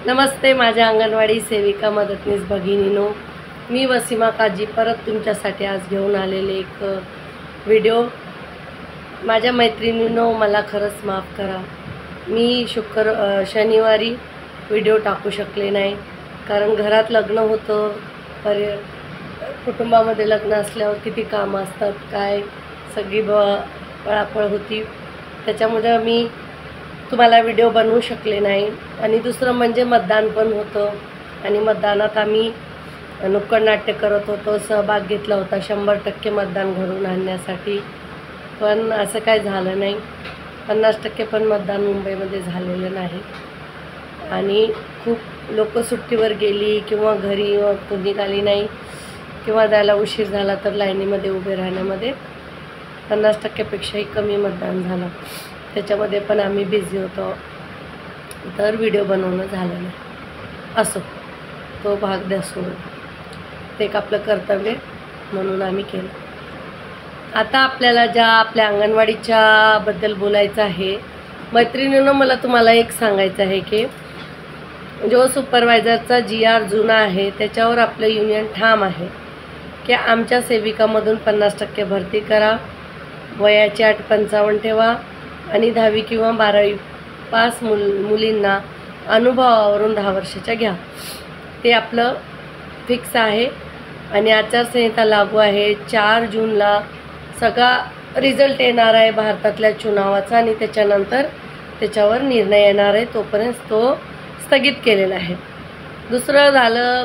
नमस्ते माझ्या अंगणवाडी सेविका मदतनीस भगिनीनो, मी वसीमा काजी परत तुमच्यासाठी आज घेऊन आलेले एक व्हिडिओ। माझ्या मैत्रिणींनो, मला खरंच माफ करा, मी शनिवारी व्हिडिओ टाकू शकले नाही, कारण घरात लग्न होतं। कुटुंबामध्ये लग्न असल्यावर किती कामं असतात, काय सगळी पळापळ होती, त्याच्यामुळे मी तुम्हाला व्हिडिओ बनवू शकले नाही। आणि दुसरं म्हणजे मतदान पण होतं आणि मतदानात आम्ही नुक्कड नाट्य करत होतो, सहभाग घेतला होता 100% मतदान घडवून आणण्यासाठी, पण असं काय झालं नाही। 50% पण मतदान मुंबईमध्ये झालेलं नाही आणि खूप लोक सुट्टीवर गेली किंवा घरी निघाली नाही किंवा जायला उशीर झाला तर लाईनीमध्ये उभे राहण्यामध्ये 50%पेक्षाही कमी मतदान झालं। त्याच्यामध्ये पण आम्ही बिझी होतो, तर व्हिडिओ बनवणं झालं नाही। असो, तो भाग द्या सोडून, ते एक आपलं कर्तव्य म्हणून आम्ही केलं। आता आपल्याला ज्या आपल्या अंगणवाडीच्या बद्दल बोलायचं आहे। मैत्रिणींनो, मला तुम्हाला एक सांगायचं आहे की जो सुपरवायझरचा GR जुना आहे त्याच्यावर आपलं युनियन ठाम आहे की आमच्या सेविकामधून 50% भरती करा, वयाची अट 55 ठेवा आणि 10वी किंवा 12वी पास मुलींना अनुभवावरून 10 वर्षाच्या घ्या। ते आपलं फिक्स आहे आणि आचारसंहिता लागू आहे। 4 जूनला सगळा रिझल्ट येणार आहे भारतातल्या चुनावाचा आणि त्याच्यानंतर त्याच्यावर निर्णय येणार आहे, तोपर्यंत तो स्थगित केलेला आहे। दुसरं झालं,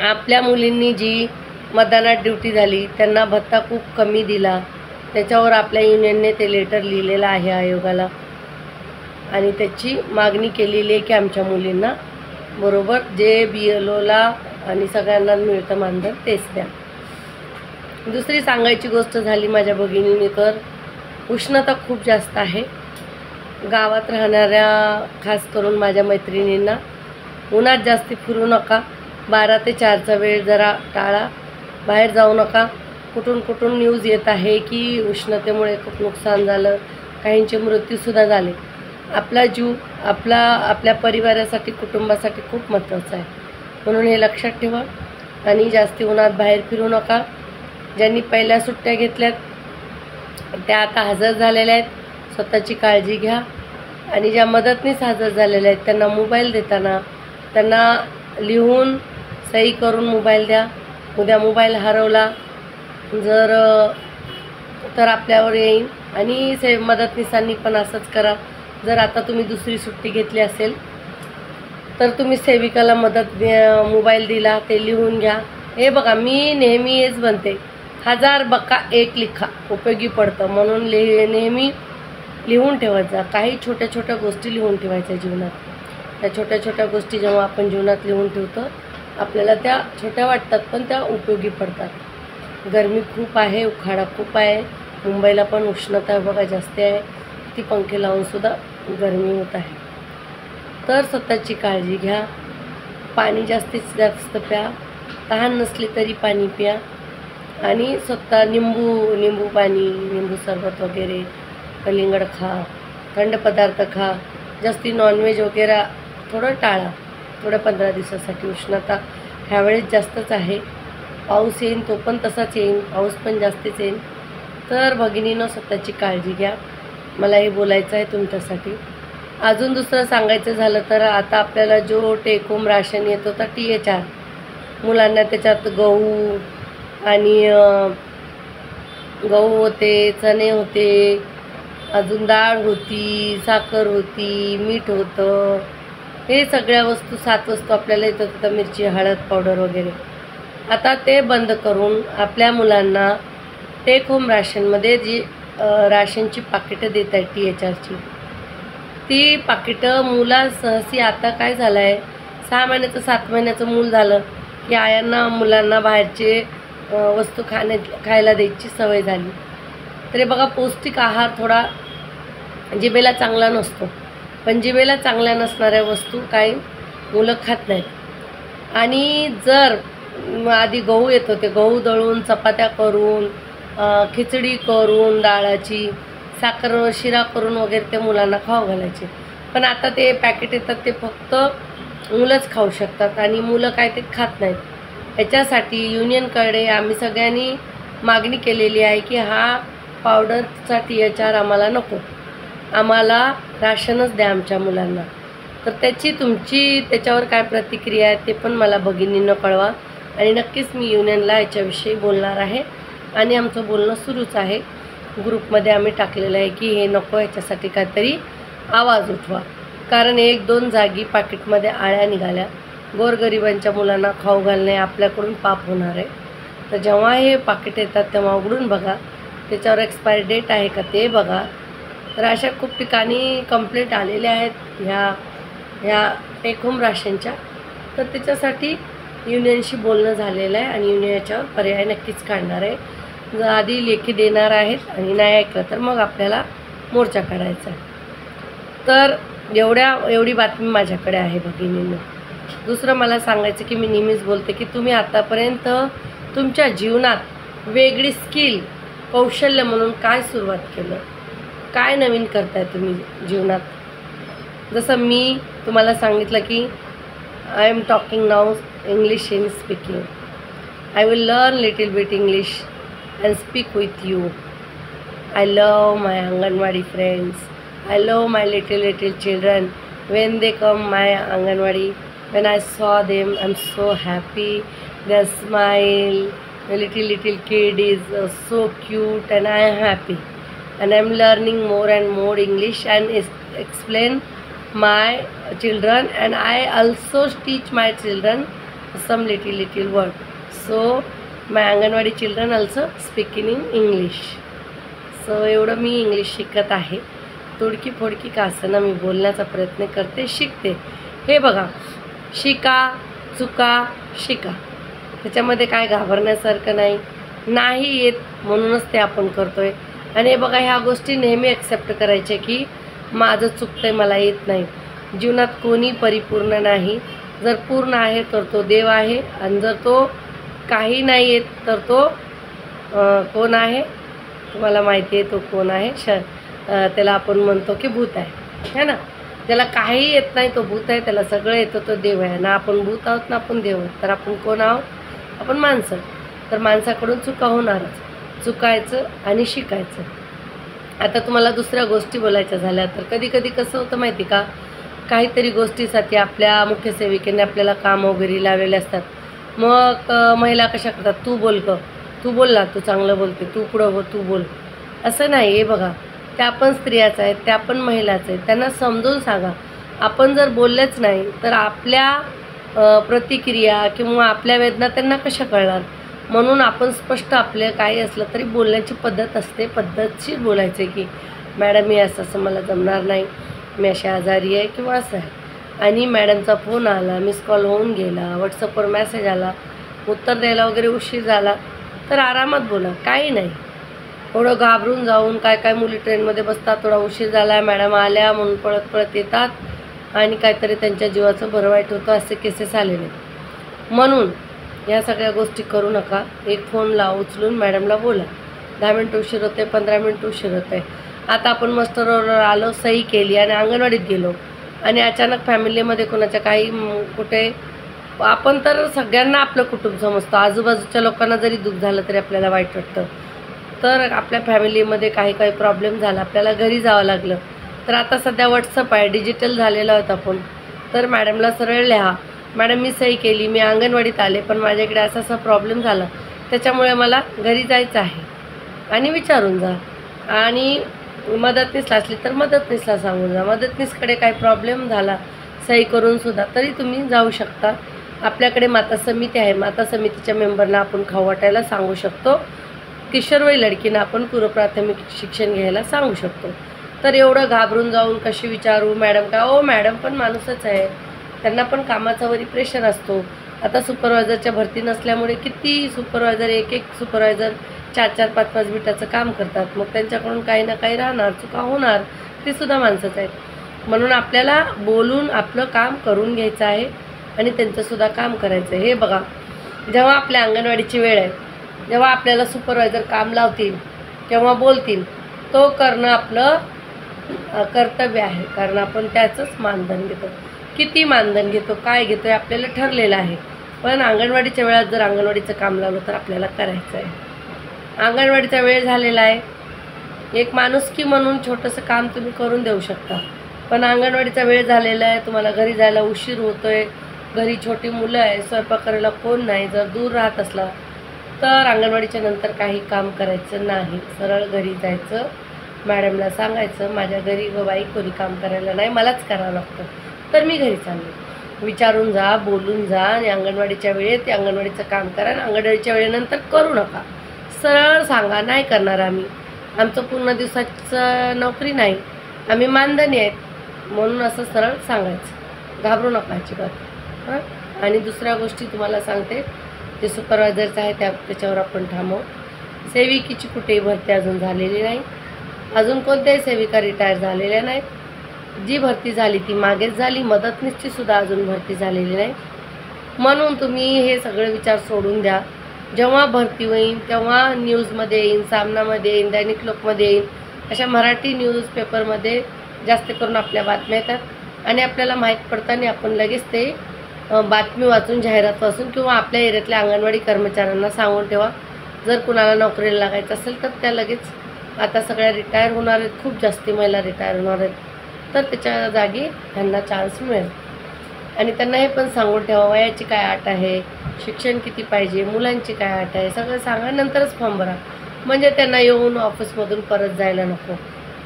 आपल्या मुलींनी जी मतदानात ड्युटी झाली त्यांना भत्ता खूप कमी दिला, त्याच्यावर आपल्या युनियनने ते लेटर लिहिलेलं आहे आयोगाला आणि त्याची मागणी केलेली आहे की आमच्या मुलींना बरोबर जे BLOला आणि सगळ्यांना मिळतं मानधन तेच द्या। दुसरी सांगायची गोष्ट झाली माझ्या भगिनींनी, तर उष्णता खूप जास्त आहे। गावात राहणाऱ्या खास करून माझ्या मैत्रिणींना उन्हात जास्ती फिरू नका, 12 ते 4चा वेळ जरा टाळा, बाहेर जाऊ नका। कुठून न्यूज येत आहे की उष्णतेमुळे खूप नुकसान झालं, काहींचे मृत्यूसुद्धा झाले। आपला जीव आपल्या परिवारासाठी, कुटुंबासाठी खूप महत्त्वाचा आहे, म्हणून हे लक्षात ठेवा आणि जास्ती उन्हात बाहेर फिरू नका। ज्यांनी पहिल्या सुट्ट्या घेतल्यात त्या आता हजर झालेल्या आहेत, स्वतःची काळजी घ्या आणि ज्या मदतनीस हजर झालेल्या आहेत त्यांना मोबाईल देताना त्यांना लिहून सही करून मोबाईल द्या। उद्या मोबाईल हरवला तर आपल्यावर येईल। आणि मदतनीसांनी पण असंच करा, जर आता तुम्ही दुसरी सुट्टी घेतली असेल तर तुम्ही सेविकाला मोबाईल दिला, ते लिहून घ्या। हे बघा, मी नेहमी हेच म्हणते, 1000 बका 1 लिखा, उपयोगी पडतं, म्हणून नेहमी लिहून ठेवत जा। काही छोट्या छोट्या गोष्टी लिहून ठेवायच्या जीवनात। त्या छोट्या छोट्या गोष्टी जेव्हा आपण जीवनात लिहून ठेवतो आपल्याला त्या छोट्या वाटतात पण त्या उपयोगी पडतात। गरमी खूप आहे, उखाडा खूप आहे, मुंबईला पण उष्णता बघा जास्त आहे, ती पंखे लावूनसुद्धा गरमी होत आहे। तर स्वतःची काळजी घ्या, पाणी जास्तीत जास्त प्या, तहान नसली तरी पाणी प्या आणि स्वतः निंबू पाणी, निंबू सरबत वगैरे, कलिंगड खा, थंड पदार्थ खा, जास्ती नॉनव्हेज वगैरे थोडं टाळा, थोडं 15 दिवसासाठी। उष्णता ह्यावेळेस जास्तच आहे, पाऊस येईन तो पण तसाच येईन, पाऊस पण जास्तीच येईन। तर भगिनीनं स्वतःची काळजी घ्या, मला हे बोलायचं आहे तुमच्यासाठी। अजून दुसरं सांगायचं झालं तर आता आपल्याला जो टेक होम राशन येत होता THR, मुलांना त्याच्यात गहू होते, चणे होते, अजून डाळ होती, साखर होती, मीठ होतं, हे सगळ्या वस्तू 7 वस्तू आपल्याला येत होत्या, मिरची, हळद पावडर वगैरे। आता ते बंद करून आपल्या मुलांना टेक होम राशनमध्ये जी राशनची पाकिटं देत आहेत THRची, ती पाकिटं सहसी आता काय झालं आहे, 6 महिन्याचं 7 महिन्याचं मूल झालं की आयांना मुलांना बाहेरचे वस्तू खायला द्यायची सवय झाली। तर बघा, पौष्टिक आहार थोडा जिभेला चांगला नसतो, पण जिभेला चांगल्या नसणाऱ्या वस्तू काही मुलं खात नाहीत। आणि जर आधी गहू येत होते, गहू दळून चपात्या करून, खिचडी करून, डाळाची साखर शिरा करून वगैरे ते मुलांना खाऊ घालायचे, पण आता ते पॅकेट येतात ते फक्त मुलंच खाऊ शकतात आणि मुलं काय ते खात नाहीत। याच्यासाठी युनियनकडे आम्ही सगळ्यांनी मागणी केलेली आहे की हा पावडरचा THR आम्हाला नको, आम्हाला राशनच द्या आमच्या मुलांना। तर तुमची त्याच्यावर काय प्रतिक्रिया आहे ते पण मला भगिनींना कळवा आणि नक्कीच मी युनियनला याच्याविषयी बोलणार आहे आणि आमचं बोलणं सुरूच आहे। ग्रुपमध्ये आम्ही टाकलेलं आहे की हे नको, याच्यासाठी काहीतरी आवाज उठवा, कारण 1-2 जागी पाकिटमध्ये आळ्या निघाल्या। गोरगरिबांच्या मुलांना खाऊ घालणे आपल्याकडून पाप होणार आहे। तर जेव्हा हे पाकिट येतात तेव्हा उघडून बघा, त्याच्यावर एक्सपायरी डेट आहे का ते बघा। तर अशा खूप ठिकाणी कंप्लेंट आलेल्या आहेत ह्या टेक होम राशनच्या। तर त्याच्यासाठी युनियनशी बोलणं झालेलं आहे आणि युनियन याच्यावर पर्याय नक्कीच काढणार आहे। जर आधी लेखी देणार आहेत आणि नाही ऐकलं तर मग आपल्याला मोर्चा काढायचा आहे। तर एवढी बातमी माझ्याकडे आहे भगिनींनो। दुसरं मला सांगायचं की मी नेहमीच बोलते की तुम्ही आतापर्यंत तुमच्या जीवनात वेगळी स्किल कौशल्य म्हणून काय सुरुवात केलं, काय नवीन करताय तुम्ही जीवनात। जसं मी तुम्हाला सांगितलं की I am talking now English in speaking, I will learn little bit English and speak with you. I love my anganwadi friends, I love my little children. When they come my Anganwadi, when I saw them, I'm so happy. Their smile, the little kid is so cute, and I am happy. And I'm learning more and more English and explain my children, and I also teach my children some little word. So my Anganwadi children also speaking in English. So एवढं मी English शिकत आहे। तोडकी फोडकी का असताना मी बोलण्याचा प्रयत्न करते, शिकते। हे बघा, शिका चुका शिका, त्याच्यामध्ये काय घाबरण्यासारखं नाही येत म्हणूनच ते आपण करतोय। आणि हे बघा, ह्या गोष्टी नेहमी ॲक्सेप्ट करायच्या की माझं चुकतंय, मला येत नाही। जीवनात कोणी परिपूर्ण नाही, जर पूर्ण आहे तर तो देव आहे, आणि जर तो काही नाही येत तर तो कोण आहे तुम्हाला माहिती आहे तो कोण आहे? त्याला आपण म्हणतो की भूत आहे ना। ज्याला काही येत नाही तो भूत आहे, त्याला सगळं येतं तो देव आहे ना। आपण भूत आहोत ना आपण देव आहोत। तर आपण कोण आहोत? आपण माणसं। तर माणसाकडून चुका होणारच, चुकायचं आणि शिकायचं। आता तुम्हाला दुसऱ्या गोष्टी बोलायच्या झाल्या तर कधी कधी कसं होतं माहिती का, काहीतरी गोष्टीसाठी आपल्या मुख्य सेविकेने आपल्याला काम वगैरे लावलेले असतात। मग महिला कशा करतात, तू बोल ग, तू बोल ना, तू चांगलं बोलते, तू पुढं हो, तू बोल। असं नाही, हे बघा, त्या पण स्त्रियाच आहेत, त्या पण महिलाच आहेत, त्यांना समजून सांगा। आपण जर बोललेच नाही तर आपल्या प्रतिक्रिया किंवा आपल्या वेदना त्यांना कशा कळणार? म्हणून आपण स्पष्ट आपले काही असलं तरी बोलण्याची पद्धत असते, पद्धतशीर बोलायचं आहे की मॅडम मी असं मला जमणार नाही, मी अशी आजारी आहे किंवा असं आहे, आणि मॅडमचा फोन आला, मिस कॉल होऊन गेला, व्हॉट्सअपवर मेसेज आला, उत्तर द्यायला वगैरे उशीर झाला तर आरामात बोला, काही नाही। थोडं घाबरून जाऊन काय मुली ट्रेनमध्ये बसतात, थोडा उशीर झाला, मॅडम आल्या म्हणून पळत येतात आणि काहीतरी त्यांच्या जीवाचं बरं वाईट होतं, असे केसेस आलेले। म्हणून या सगळ्या गोष्टी करू नका। एक फोन उचलून मॅडमला बोला, 10 मिनटं उशीर होते, 15 मिनटं उशीर होते। आता आपण मस्टरवर आलो, सही केली आणि अंगणवाडीत गेलो आणि अचानक फॅमिलीमध्ये कोणाच्या काही कुठे, आपण तर सगळ्यांना आपलं कुटुंब समजतो, आजूबाजूच्या लोकांना जरी दुःख झालं तरी आपल्याला वाईट वाटतं। तर आपल्या फॅमिलीमध्ये काही प्रॉब्लेम झाला, आपल्याला घरी जावं लागलं, तर आता सध्या व्हॉट्सअप आहे, डिजिटल झालेलं आहोत आपण। तर मॅडमला सरळ लिहा, मॅडम मी सही केली, मी अंगणवाडीत आले, पण माझ्याकडे असा प्रॉब्लेम झाला, त्याच्यामुळे मला घरी जायचं आहे, आणि विचारून जा। आणि मदतनीस असली तर मदतनीसला सांगून जा, मदतनीसकडे काही प्रॉब्लेम झाला सही करून सुद्धा तरी तुम्ही जाऊ शकता। आपल्याकडे माता समिती आहे, माता समितीच्या मेंबरला आपण खाऊ वाटायला सांगू शकतो, किशोरवयीन लडकींना आपण पूर्वप्राथमिक शिक्षण घ्यायला सांगू शकतो। तर एवढं घाबरून जाऊन कशी विचारू मॅडम का, ओ मॅडम पण माणूसच आहे, त्यांना पण कामाचा वरी प्रेशर असतो। आता सुपरवायझरच्या भरती नसल्यामुळे किती सुपरवायझर, एक सुपरवायझर 4-4, 5-5 मिनिटाचं काम करतात, मग त्यांच्याकडून काही ना काही राहणार, चुका होणार, ते सुद्धा माणसंच आहेत। म्हणून आपल्याला बोलून आपलं काम करून घ्यायचं आहे आणि त्यांचंसुद्धा काम करायचं आहे। हे बघा, जेव्हा आपल्या अंगणवाडीची वेळ आहे, जेव्हा आपल्याला सुपरवायझर काम लावतील किंवा बोलतील, तो करणं आपलं कर्तव्य आहे, कारण आपण त्याचंच मानधन घेतो। किती मानधन घेतो, काय घेतो, हे आपल्याला ठरलेलं आहे. पण अंगणवाडीच्या वेळात जर अंगणवाडीचं काम लावलं तर आपल्याला करायचं आहे. अंगणवाडीचा वेळ झालेला आहे. एक माणुसकी म्हणून छोटंसं काम तुम्ही करून देऊ शकता. पण अंगणवाडीचा वेळ झालेला आहे, तुम्हाला घरी जायला उशीर होतो आहे, घरी छोटी मुलं आहे, स्वयंपाक करायला कोण नाही, जर दूर राहत असला तर अंगणवाडीच्या नंतर काही काम करायचं नाही. सरळ घरी जायचं, मॅडमला सांगायचं माझ्या घरी व बाई कोणी काम करायला नाही, मलाच करावं लागतं, तर मी घरी चालले. विचारून जा, बोलून जा आणि अंगणवाडीच्या वेळेत अंगणवाडीचं काम करा. आणि अंगणवाडीच्या वेळेनंतर करू नका, सरळ सांगा नाही करणार आम्ही, आमचं पूर्ण दिवसाचं नोकरी नाही, आम्ही मानधनी आहेत म्हणून असं सरळ सांगायचं. घाबरू नका अजिबात. हां, आणि दुसऱ्या गोष्टी तुम्हाला सांगते, जे सुपरवायझरचं आहे त्याच्यावर आपण थांबव. सेविकेची कुठेही भरती अजून झालेली नाही, अजून कोणत्याही सेविका रिटायर झालेल्या नाहीत. जी भरती झाली ती मागेच झाली, मदतनीसची सुद्धा अजून भरती झालेली नाही. म्हणून तुम्ही हे सगळे विचार सोडून द्या. जेव्हा भरती होईल तेव्हा न्यूजमध्ये येईन, सामनामध्ये येईन, दैनिक लोकमध्ये येईन, अशा मराठी न्यूजपेपरमध्ये जास्त करून आपल्या बातम्या येतात आणि आपल्याला माहीत पडताना आपण लगेच ते बातमी वाचून, जाहिरात वाचून किंवा आपल्या एरियातल्या अंगणवाडी कर्मचाऱ्यांना सांगून ठेवा. जर कुणाला नोकरीला लागायचं असेल तर त्या लगेच, आता सगळ्या रिटायर होणार आहेत, खूप जास्ती महिला रिटायर होणार आहेत, तर त्याच्या जागी त्यांना चान्स मिळेल. आणि त्यांना हे पण सांगून ठेवा वयाची काय अट आहे, शिक्षण किती पाहिजे, मुलांची काय अट आहे, सगळं सांगा, नंतरच फॉर्म भरा. म्हणजे त्यांना येऊन ऑफिसमधून परत जायला नको.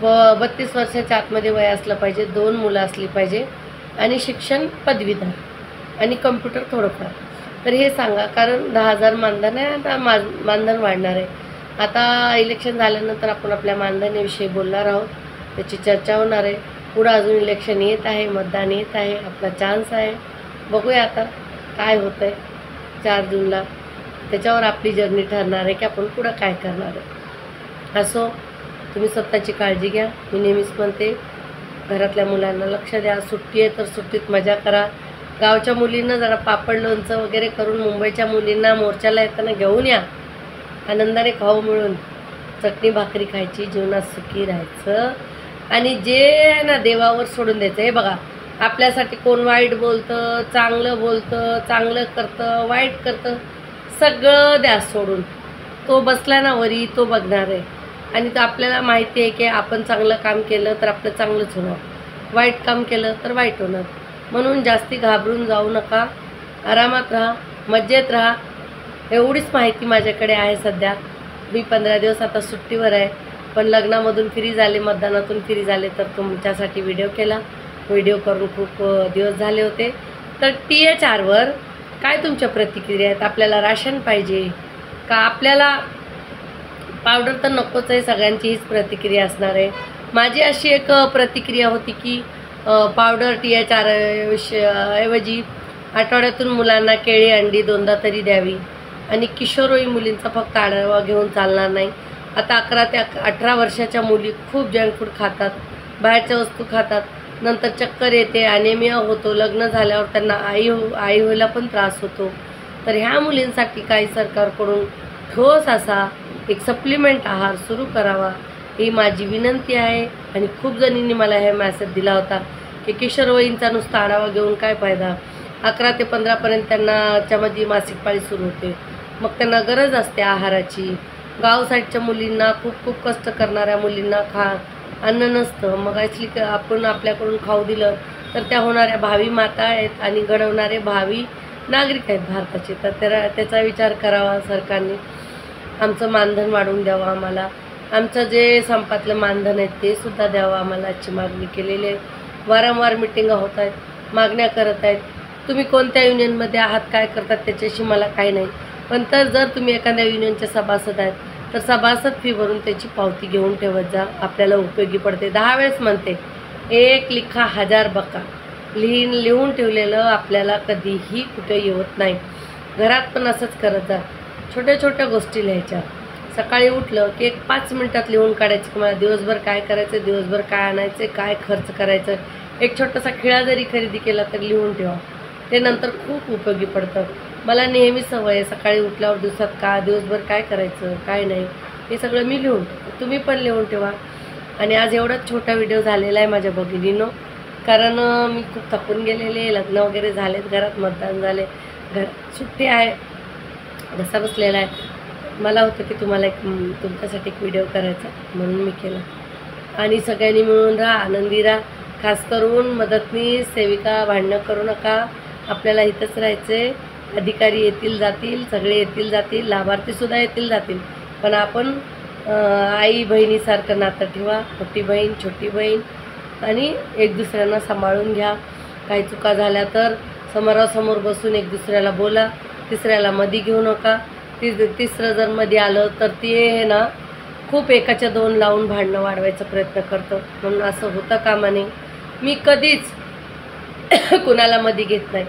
व 32 वर्षाच्या आतमध्ये वय असलं पाहिजे, 2 मुलं असली पाहिजे आणि शिक्षण पदवीधर आणि कम्प्युटर थोडंफार. तर हे सांगा, कारण 10,000 मानधन आहे. आता मानधन वाढणार आहे. आता इलेक्शन झाल्यानंतर आपण आपल्या मानधनाविषयी बोलणार आहोत, त्याची चर्चा होणार आहे. पुढं अजून इलेक्शन येत आहे, मतदान येत आहे, आपला चान्स आहे. बघूया आता काय होतं आहे 4 जूनला. त्याच्यावर आपली जर्नी ठरणार आहे की आपण पुढं काय करणार आहे. असो, तुम्ही स्वतःची काळजी घ्या. मी नेहमीच म्हणते, घरातल्या मुलांना लक्ष द्या. सुट्टी आहे तर सुट्टीत मजा करा. गावच्या मुलींना जरा पापड लोणचं वगैरे करून मुंबईच्या मुलींना मोर्चाला येताना घेऊन या. आनंदाने खाऊ मिळून चटणी भाकरी खायची, जीवनात सुखी राहायचं आणि जे ना देवावर सोडून द्यायचं. हे बघा, आपल्यासाठी कोण वाईट बोलतं, चांगलं बोलतं, चांगलं करतं, वाईट करतं, सगळं द्या सोडून. तो बसला ना वरी, तो बघणार आहे. आणि तो आपल्याला माहिती आहे की आपण चांगलं काम केलं तर आपलं चांगलंच होणार, वाईट काम केलं तर वाईट होणार. म्हणून जास्ती घाबरून जाऊ नका, आरामात राहा, मजेत राहा. एवढीच माहिती माझ्याकडे आहे सध्या. मी 15 दिवस आता सुट्टीवर आहे, पण लग्नामधून फ्री झाले, मतदानातून फ्री झाले, तर तुमच्यासाठी व्हिडिओ केला. व्हिडिओ करून खूप दिवस झाले होते. तर THRवर काय तुमच्या प्रतिक्रिया आहेत? आपल्याला राशन पाहिजे का? आपल्याला पावडर तर नकोच आहे, सगळ्यांची हीच प्रतिक्रिया असणार आहे. माझी अशी एक प्रतिक्रिया होती की पावडर THR ऐवजी आठवड्यातून मुलांना केळी अंडी 2दा तरी द्यावी. आणि किशोरवयीन मुलींचा फक्त आढावा घेऊन चालणार नाही. आता 11 ते 18 वर्षाच्या मुली खूप जंक फूड खातात, बाहेरच्या वस्तू खातात, नंतर चक्कर येते, ॲनेमिया होतो, लग्न झाल्यावर त्यांना आई व्हायला पण त्रास होतो. तर ह्या मुलींसाठी काही सरकारकडून ठोस असा एक सप्लिमेंट आहार सुरू करावा, ही माझी विनंती आहे. आणि खूप जणींनी मला हे मेसेज दिला होता की किशोरवयींचा नुसता आढावा घेऊन काय फायदा, 11 ते 15पर्यंत त्यांनाच्यामध्ये मासिक पाळी सुरू होते, मग त्यांना गरज असते आहाराची. गाव साईडच्या मुलींना, खूप कष्ट करणाऱ्या मुलींना अन्न नसतं, मग ॲक्च्युली आपण आपल्याकडून खाऊ दिलं तर त्या होणाऱ्या भावी माता आहेत आणि घडवणारे भावी नागरिक आहेत भारताचे. तर त्याचा विचार करावा सरकारने. आमचं मानधन वाढवून द्यावं आम्हाला, आमचं जे संपातलं मानधन आहे ते सुद्धा द्यावं आम्हाला, अशी मागणी केलेली आहे. वारंवार मिटिंगा होत आहेत, मागण्या करत आहेत. तुम्ही कोणत्या युनियनमध्ये आहात, काय करतात त्याच्याशी मला काही नाही, पण जर तुम्ही एखाद्या युनियनचे सभासद आहेत तर सभासद फी भरून त्याची पावती घेऊन ठेवत जा, आपल्याला उपयोगी पडते. 10 वेळेस म्हणते, 1 लिखा 1000 बका. लिहून ठेवलेलं आपल्याला कधीही कुठे येत नाही. घरात पण असंच करत जा, छोट्या छोट्या गोष्टी लिहायच्या. सकाळी उठलं की एक 5 मिनिटात लिहून काढायचं की मला दिवसभर काय करायचं, दिवसभर काय आणायचं, काय खर्च करायचं. एक छोटासा खिळा जरी खरेदी केला तर लिहून ठेवा, ते नंतर खूप उपयोगी पडतं. मला नेहमी सवय आहे, सकाळी उठल्यावर दिवसभर काय करायचं, काय नाही, हे सगळं मी लिहून ठेवतो. तुम्ही पण लिहून ठेवा. आणि आज एवढाच छोटा व्हिडिओ झालेला आहे माझ्या भगिनीनो. कारण मी खूप थकून गेलेले, लग्न वगैरे झालेत, घरात मतदान झाले, घरात सुट्टी आहे, घसा बसलेला आहे. मला होतं की तुम्हाला तुमच्यासाठी एक व्हिडिओ करायचा म्हणून मी केला. आणि सगळ्यांनी मिळून राहा, आनंदी राहा. खास करून मदतनीस, सेविका भांडणं करू नका. आपल्याला इथंच राहायचं आहे. अधिकारी येतील जातील, सगळे येतील जातील, लाभार्थीसुद्धा येतील जातील, पण आपण आई बहिणीसारखं नातं ठेवा. मोठी बहीण, छोटी बहीण, आणि एक दुसऱ्यांना सांभाळून घ्या. काही चुका झाल्या तर समोरासमोर बसून एक दुसऱ्याला बोला. तिसऱ्याला मध्ये घेऊ नका. तिसरं जर मध्ये आलं तर ते ना खूप एकाच्या दोन लावून भांडणं वाढवायचा प्रयत्न करतं. म्हणून असं होतं कामा नये. मी कधीच कुणाला मध्ये घेत नाही.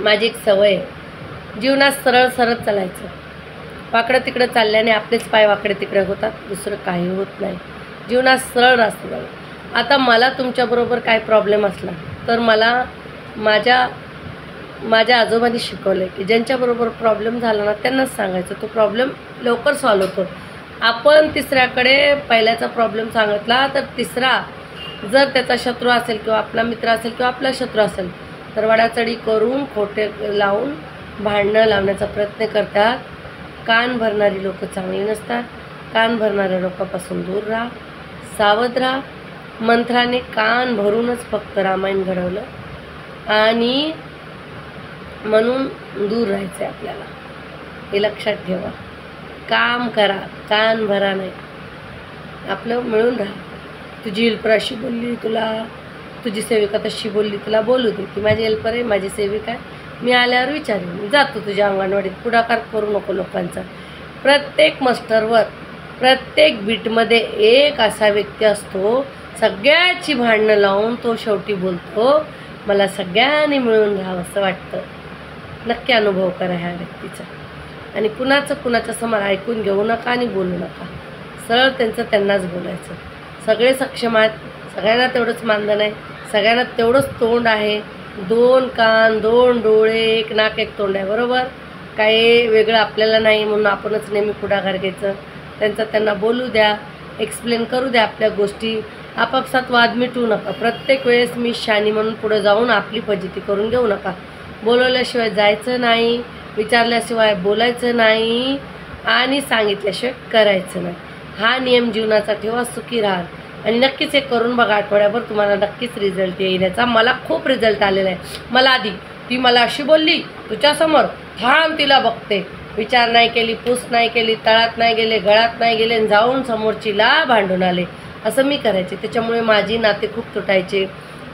माझी एक सवय आहे, जीवनात सरळ सरळ चालायचं. वाकडं तिकडं चालल्याने आपलेच पाय वाकडे तिकडे होतात, दुसरं काही होत नाही. जीवनात सरळ रास्ता जाऊ. आता मला तुमच्याबरोबर काय प्रॉब्लेम असला तर मला माझ्या आजोबांनी शिकवलं की ज्यांच्याबरोबर प्रॉब्लेम झाला ना त्यांनाच सांगायचं, तो प्रॉब्लेम लवकर सॉल्व्ह होतो. आपण तिसऱ्याकडे पहिल्याचा प्रॉब्लेम सांगितला तर तिसरा जर त्याचा शत्रू असेल किंवा आपला मित्र असेल किंवा आपला शत्रू असेल तर वडाचढी करून खोटे लावून भांडणं लावण्याचा प्रयत्न करतात. कान भरणारी लोक चांगली नसतात. कान भरणाऱ्या लोकांपासून दूर राहा, सावध राहा. मंत्राने कान भरूनच फक्त रामायण घडवलं आणि म्हणून दूर राहायचं आहे आपल्याला, हे लक्षात ठेवा. काम करा, कान भरा नाही. आपलं मिळून राहा. तुझी हेल्पर अशी बोलली तुला, तुझी सेविका तशी बोलली तुला, बोलू दे. ती माझी हेल्पर आहे, माझी सेविका आहे. मी आल्यावर विचारेन. जातो तुझ्या अंगणवाडीत. पुढाकार करू नको लोकांचा. प्रत्येक मस्टरवर, प्रत्येक बीटमध्ये एक असा व्यक्ती असतो, सगळ्याची भांडणं लावून तो शेवटी बोलतो, मला सगळ्यांनी मिळून राहावं असं वाटतं. नक्की अनुभव करा ह्या व्यक्तीचा. आणि कुणाचं समोर ऐकून घेऊ नका आणि बोलू नका. सरळ त्यांचं त्यांनाच बोलायचं. सगळे सक्षम आहेत, सगळ्यांना तेवढंच मानधन आहे, सगळ्यांना तेवढंच तोंड आहे. 2 कान, 2 डोळे, 1 नाक, 1 तोंड आहे, बरोबर. काही वेगळं आपल्याला नाही म्हणून आपणच नेहमी पुढाकार घ्यायचं. त्यांना बोलू द्या, एक्सप्लेन करू द्या आपल्या गोष्टी. आपापसात वाद मिटवू नका. प्रत्येक वेळेस मी शानी म्हणून पुढे जाऊन आपली फजिती करून घेऊ नका. बोलवल्याशिवाय जायचं नाही, विचारल्याशिवाय बोलायचं नाही आणि सांगितल्याशिवाय करायचं नाही. हा नियम जीवनाचा ठेवा. सुखी राहा. आणि नक्कीच हे करून बघा. आठवड्याभर तुम्हाला नक्कीच रिझल्ट येईल याचा. मला खूप रिझल्ट आलेला आहे. मला आधी ती मला अशी बोलली तुझ्यासमोर, थांब तिला बघते. विचार नाही केली, पूस नाही केली, तळात नाही गेले, गळात नाही गेले, जाऊन समोरचीला भांडून आले. असं मी करायचे. त्याच्यामुळे माझी नाते खूप तुटायचे,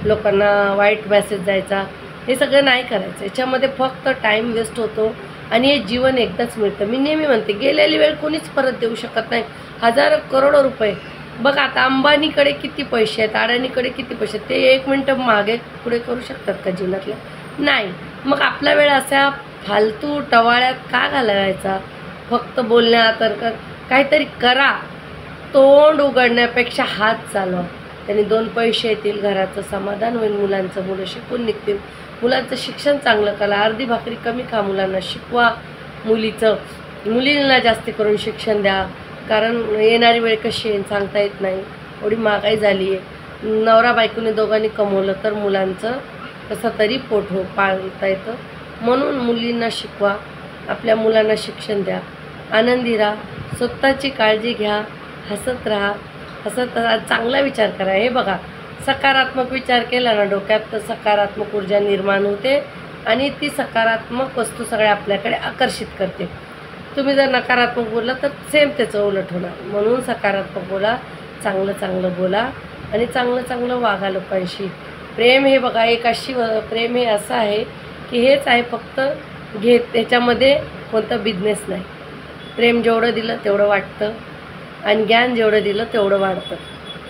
लोकांना वाईट मेसेज जायचा. हे सगळं नाही करायचं. याच्यामध्ये फक्त टाईम वेस्ट होतो आणि हे जीवन एकदाच मिळतं. मी नेहमी म्हणते गेलेली वेळ कोणीच परत देऊ शकत नाही. हजारो करोडो रुपये बघा. आता अंबानीकडे किती पैसे आहेत, अडाणीकडे किती पैसे आहेत, ते 1 मिनटं मागे पुढे करू शकतात का जीवनातलं? नाही. मग आपला वेळ असा फालतू टवाळ्यात का घालवायचा? फक्त बोलण्यात तर काहीतरी करा. तोंड उघडण्यापेक्षा हात चालवा. त्यांनी 2 पैसे येतील, घराचं समाधान होईल, मुलं शिकून निघतील. मुलांचं शिक्षण चांगलं करा. अर्धी भाकरी कमी खा, मुलांना शिकवा. मुलींना जास्ती करून शिक्षण द्या. कारण येणारी वेळ कशी येईल सांगता येत नाही. एवढी महागाई झाली आहे. नवरा बायकोने दोघांनी कमवलं तर मुलांचं कसं तरी पोट पाळता येतं. म्हणून मुलींना शिकवा, आपल्या मुलांना शिक्षण द्या, आनंदी राहा, स्वतःची काळजी घ्या, हसत राहा. चांगला विचार करा. हे बघा, सकारात्मक विचार केला ना डोक्यात तर सकारात्मक ऊर्जा निर्माण होते आणि ती सकारात्मक वस्तू सगळ्या आपल्याकडे आकर्षित करते. तुम्ही जर नकारात्मक बोलला तर सेम त्याचं उलट होणार. म्हणून सकारात्मक बोला, चांगलं बोला आणि चांगलं वागा लोकांशी. प्रेम हे बघा एक अशी प्रेम हे असं आहे की हेच आहे फक्त ह्याच्यामध्ये कोणता बिझनेस नाही. प्रेम जेवढं दिलं तेवढं वाटतं आणि ज्ञान जेवढं दिलं तेवढं वाढतं.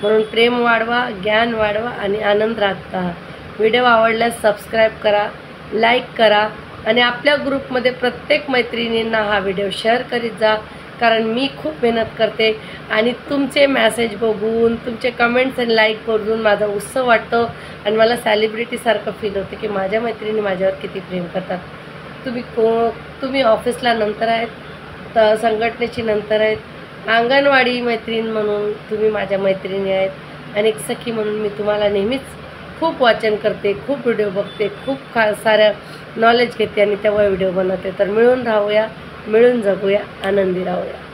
म्हणून प्रेम वाढवा, ज्ञान वाढवा आणि आनंद राहा. व्हिडिओ आवडल्यास सबस्क्राईब करा, लाईक करा आणि आपल्या ग्रुपमध्ये प्रत्येक मैत्रिणींना हा व्हिडिओ शेअर करीत जा. कारण मी खूप मेहनत करते आणि तुमचे मेसेज बघून, तुमचे कमेंट्स आणि लाईक करून माझा उत्सव वाटतो आणि मला सेलिब्रिटीसारखं फील होते की माझ्या मैत्रिणी माझ्यावर किती प्रेम करतात. तुम्ही ऑफिसला नंतर आहेत, तर संघटनेची नंतर आहेत, अंगणवाडी मैत्रीण म्हणून तुम्ही माझ्या मैत्रिणी आहेत आणि एक सखी म्हणून मी तुम्हाला नेहमीच खूप वाचन करते, खूप व्हिडिओ बघते, खूप साऱ्या नॉलेज घेते आणि तेव्हा व्हिडिओ बनवते. तर मिळून राहूया, मिळून जगूया, आनंदी राहूया.